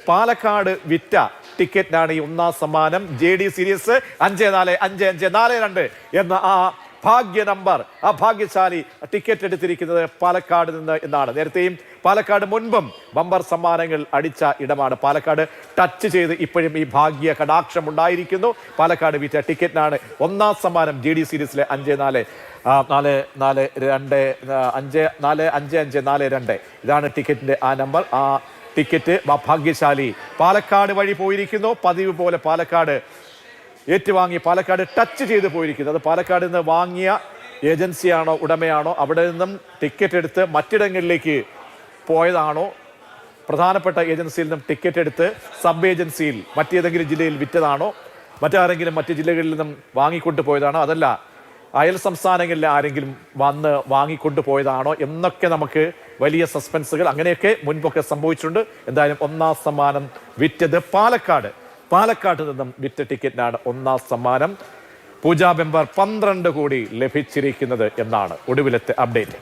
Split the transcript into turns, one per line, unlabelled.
പാലക്കാട് വിറ്റ ടിക്കറ്റിനാണ് ഈ ഒന്നാം സമ്മാനം. JD സീരീസ് 545542 എന്ന ആ ഭാഗ്യ നമ്പർ, ആ ഭാഗ്യശാലി ടിക്കറ്റ് എടുത്തിരിക്കുന്നത് പാലക്കാട് നിന്ന് എന്നാണ്. നേരത്തെയും പാലക്കാട് മുൻപും ബമ്പർ സമ്മാനങ്ങൾ അടിച്ച ഇടമാണ്. പാലക്കാട് ടച്ച് ചെയ്ത് ഇപ്പോഴും ഈ ഭാഗ്യ കടാക്ഷം ഉണ്ടായിരിക്കുന്നു. പാലക്കാട് വിറ്റ ടിക്കറ്റിനാണ് ഒന്നാം സമ്മാനം JD സീരീസിലെ 545542. ഇതാണ് ടിക്കറ്റിന്റെ ആ നമ്പർ. ആ ടിക്കറ്റ് ഭാഗ്യശാലി പാലക്കാട് വഴി പോയിരിക്കുന്നു. പതിവ് പോലെ പാലക്കാട് ഏറ്റുവാങ്ങി, പാലക്കാട് ടച്ച് ചെയ്ത് പോയിരിക്കുന്നത്. അത് പാലക്കാട് നിന്ന് വാങ്ങിയ ഏജൻസിയാണോ ഉടമയാണോ, അവിടെ നിന്നും ടിക്കറ്റ് എടുത്ത് മറ്റിടങ്ങളിലേക്ക് പോയതാണോ, പ്രധാനപ്പെട്ട ഏജൻസിയിൽ നിന്നും ടിക്കറ്റ് എടുത്ത് സബ് ഏജൻസിയിൽ മറ്റേതെങ്കിലും ജില്ലയിൽ വിറ്റതാണോ, മറ്റാരെങ്കിലും മറ്റ് ജില്ലകളിൽ നിന്നും വാങ്ങിക്കൊണ്ടു പോയതാണോ, അതല്ല അയൽ സംസ്ഥാനങ്ങളിൽ ആരെങ്കിലും വന്ന് വാങ്ങിക്കൊണ്ടു പോയതാണോ എന്നൊക്കെ നമുക്ക് വലിയ സസ്പെൻസുകൾ അങ്ങനെയൊക്കെ മുൻപൊക്കെ സംഭവിച്ചിട്ടുണ്ട്. എന്തായാലും ഒന്നാം സമ്മാനം വിറ്റത് പാലക്കാട് നിന്നും വിറ്റ ടിക്കറ്റിനാണ് ഒന്നാം സമ്മാനം. പൂജാ ബെമ്പർ 12 കോടി ലഭിച്ചിരിക്കുന്നത് എന്നാണ് ഒടുവിലത്തെ അപ്ഡേറ്റ്.